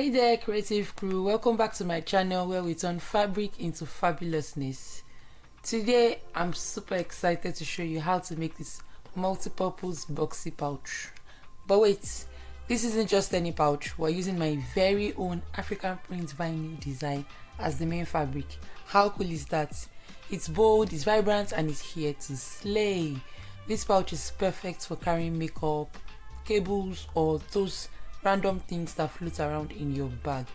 Hey there, creative crew. Welcome back to my channel where we turn fabric into fabulousness. Today I'm super excited to show you how to make this multi-purpose boxy pouch. But wait, this isn't just any pouch. We're using my very own African print vinyl design as the main fabric. How cool is that? It's bold, it's vibrant, and it's here to slay. This pouch is perfect for carrying makeup, cables, or those random things that float around in your bag.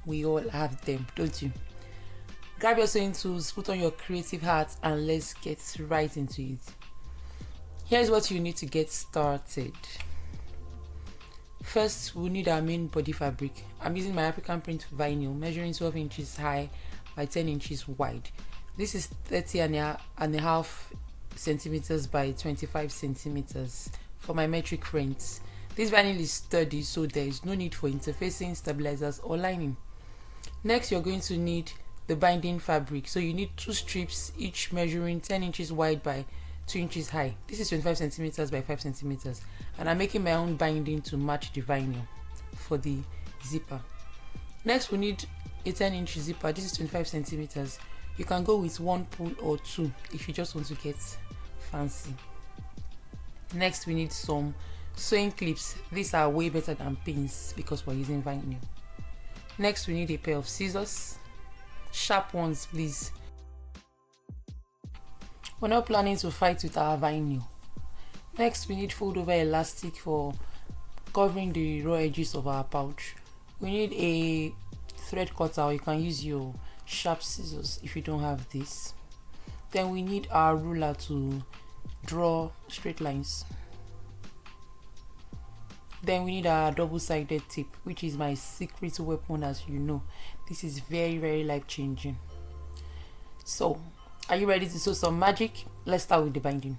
We all have them, don't you? Grab your sewing tools, put on your creative hat, and let's get right into it. Here's what you need to get started. First, we'll need our main body fabric. I'm using my African print vinyl, measuring 12 inches high by 10 inches wide. This is 30 and a half centimeters by 25 centimeters for my metric friends. This vinyl is sturdy, so there is no need for interfacing, stabilizers, or lining. Next, you're going to need the binding fabric. So you need 2 strips, each measuring 10 inches wide by 2 inches high. This is 25 centimeters by 5 centimeters. And I'm making my own binding to match the vinyl for the zipper. Next, we need a 10-inch zipper. This is 25 centimeters. You can go with 1 pull or 2 if you just want to get fancy. Next, we need some sewing clips. These are way better than pins because we're using vinyl. Next, we need a pair of scissors, sharp ones please. We're not planning to fight with our vinyl. Next, we need fold over elastic for covering the raw edges of our pouch. We need a thread cutter, or you can use your sharp scissors if you don't have this. Then we need our ruler to draw straight lines. Then we need our double-sided tape, which is my secret weapon, as you know. This is very life-changing. So, are you ready to sew some magic? Let's start with the binding.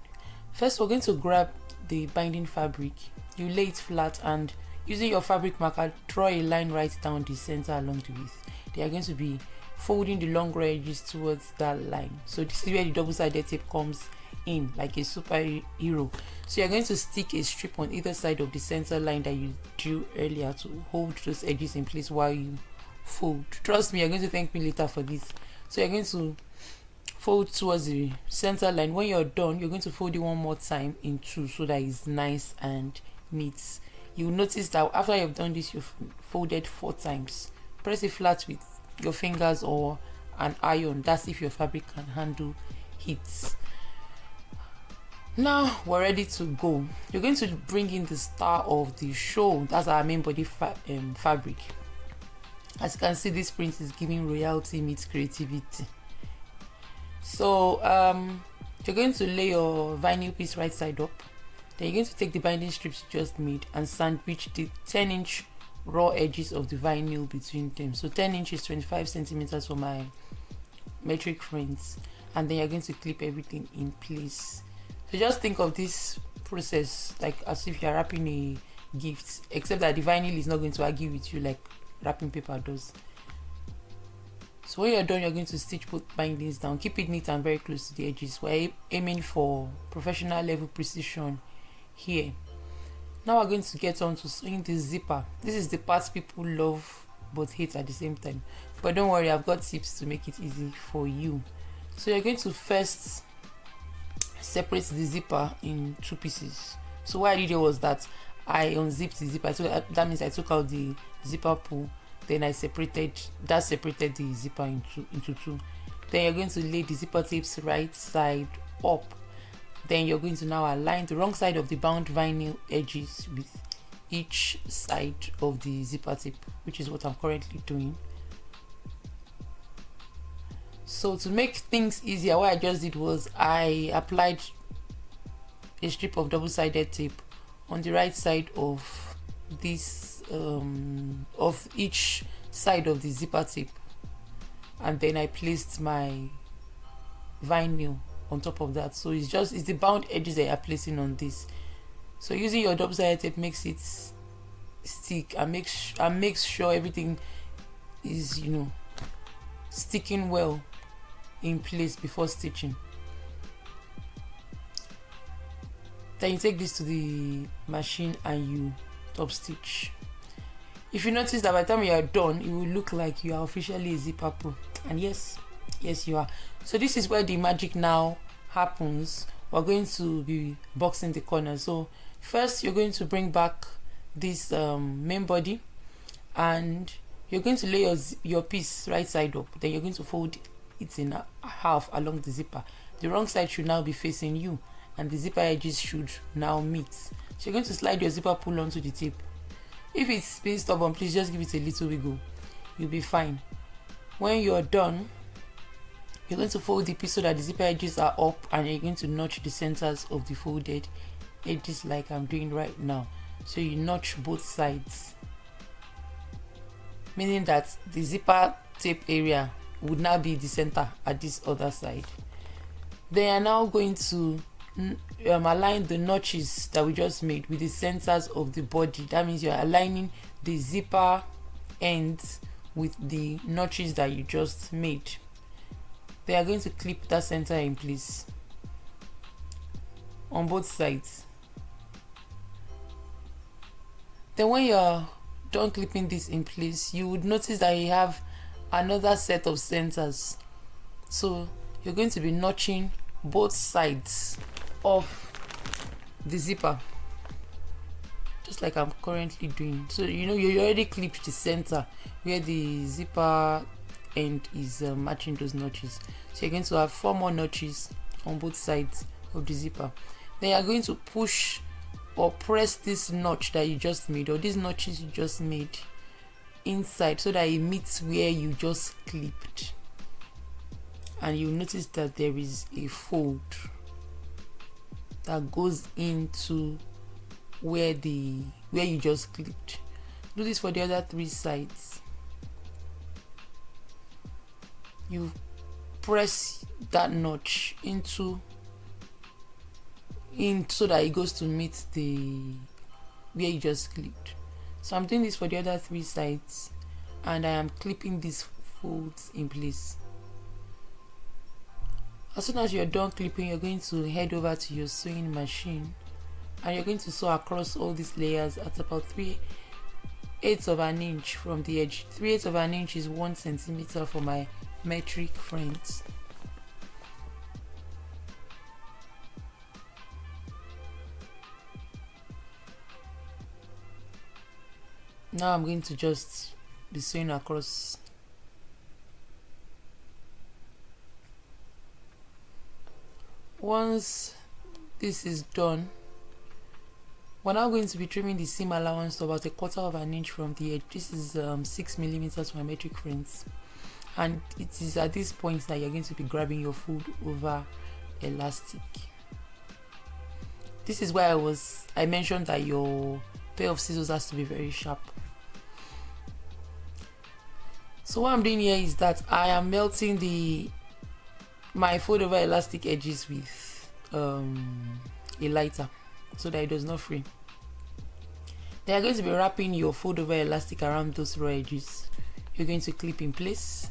First, we're going to grab the binding fabric. You lay it flat and using your fabric marker, draw a line right down the center along the width. They are going to be folding the long raw edges towards that line. So this is where the double-sided tape comes in, like a superhero. So you're going to stick a strip on either side of the center line that you drew earlier to hold those edges in place while you fold. Trust me, you're going to thank me later for this. So you're going to fold towards the center line. When you're done, you're going to fold it one more time in 2 so that it's nice and neat. You'll notice that after you've done this, you've folded 4 times. Press it flat with your fingers or an iron. That's if your fabric can handle heat. Now we're ready to go. You're going to bring in the star of the show. That's our main body fabric. As you can see, this print is giving royalty meets creativity. So you're going to lay your vinyl piece right side up. Then you're going to take the binding strips you just made and sandwich the 10-inch raw edges of the vinyl between them. So 10 inches, 25 centimeters for my metric friends. And then you're going to clip everything in place. So just think of this process like as if you're wrapping a gift, except that the vinyl is not going to argue with you like wrapping paper does. So when you're done, you're going to stitch both bindings down. Keep it neat and very close to the edges. We're aiming for professional level precision here. Now we're going to get on to sewing the zipper. This is the part people love but hate at the same time. But don't worry, I've got tips to make it easy for you. So you're going to first separate the zipper in 2 pieces. So what I did was that I unzipped the zipper. So that means I took out the zipper pull. Then I separated the zipper into 2. Then you're going to lay the zipper tapes right side up. Then you're going to now align the wrong side of the bound vinyl edges with each side of the zipper tape, which is what I'm currently doing. So to make things easier, what I just did was I applied a strip of double-sided tape on the right side of this of each side of the zipper tape, and then I placed my vinyl on top of that. So it's the bound edges that you're placing on this. So using your double-sided tape makes it stick and makes sure everything is, sticking well in place before stitching. Then you take this to the machine and you top stitch. If you notice that by the time you are done, it will look like you are officially a zipper pro. And yes you are. So this is where the magic now happens. We're going to be boxing the corner. So first you're going to bring back this main body, and you're going to lay your piece right side up. Then you're going to fold it in half along the zipper. The wrong side should now be facing you, and the zipper edges should now meet. So you're going to slide your zipper pull onto the tape. If it's being stubborn, please just give it a little wiggle. You'll be fine. When you're done, you're going to fold the piece so that the zipper edges are up, and you're going to notch the centers of the folded edges like I'm doing right now. So you notch both sides, meaning that the zipper tape area would now be the center at this other side. They are now going to align the notches that we just made with the centers of the body. That means you're aligning the zipper ends with the notches that you just made. They are going to clip that center in place on both sides. Then when you're done clipping this in place, you would notice that you have another set of centers. So you're going to be notching both sides of the zipper, just like I'm currently doing. So you already clipped the center where the zipper end is matching those notches. So you're going to have 4 more notches on both sides of the zipper. Then you're going to push or press this notch that you just made, or these notches you just made, inside so that it meets where you just clipped, and you'll notice that there is a fold that goes into where you just clipped. Do this for the other 3 sides. You press that notch in so that it goes to meet where you just clipped. So I'm doing this for the other 3 sides, and I am clipping these folds in place. As soon as you're done clipping, you're going to head over to your sewing machine, and you're going to sew across all these layers at about 3/8 of an inch from the edge. 3/8 of an inch is 1 centimeter for my metric friends. Now I'm going to just be sewing across. Once this is done, we're now going to be trimming the seam allowance to about 1/4 of an inch from the edge. This is 6 millimeters for my metric friends, and it is at this point that you're going to be grabbing your fold over elastic. This is why I mentioned that your pair of scissors has to be very sharp. So what I'm doing here is that I am melting my fold over elastic edges with a lighter so that it does not fray. Then you're going to be wrapping your fold over elastic around those raw edges. You're going to clip in place,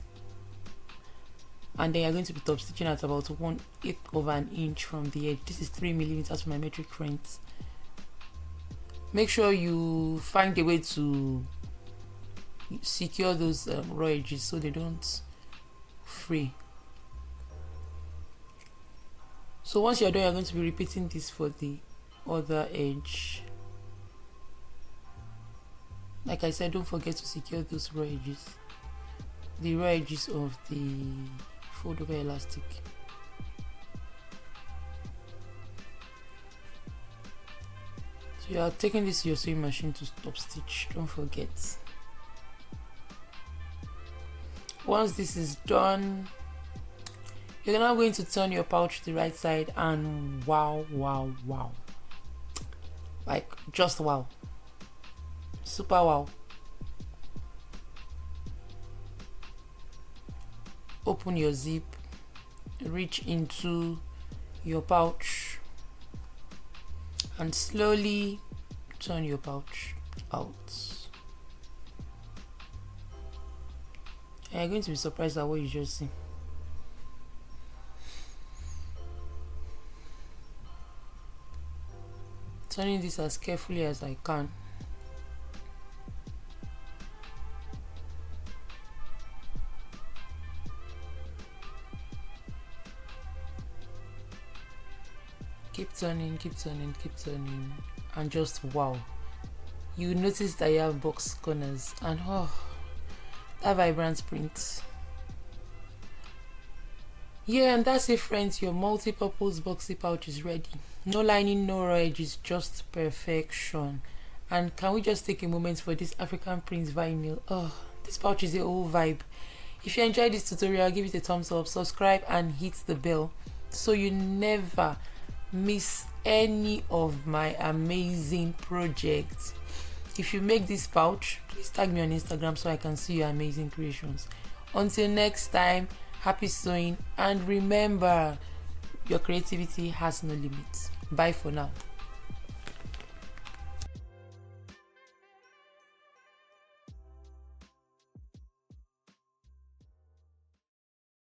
and then you're going to be top stitching at about 1/8 of an inch from the edge. This is 3 millimeters for my metric friends. Make sure you find a way to secure those raw edges so they don't fray. So once you're done, you're going to be repeating this for the other edge. Like I said, don't forget to secure those raw edges, the raw edges of the fold over elastic. So you are taking this to your sewing machine to stop stitch, don't forget. Once this is done, you're now going to turn your pouch to the right side, and wow, like just wow, super wow. Open your zip, reach into your pouch, and slowly turn your pouch out. And you're going to be surprised at what you just see. Turning this as carefully as I can. keep turning, and just wow, you notice that you have box corners, and oh, that vibrant print. Yeah, and that's it, friends. Your multi-purpose boxy pouch is ready. No lining, no raw edges, just perfection. And can we just take a moment for this African Prince vinyl? Oh, this pouch is a whole vibe. If you enjoyed this tutorial, give it a thumbs up, subscribe, and hit the bell so you never miss any of my amazing projects. If you make this pouch, please tag me on Instagram so I can see your amazing creations. Until next time, happy sewing, and remember, your creativity has no limits. Bye for now.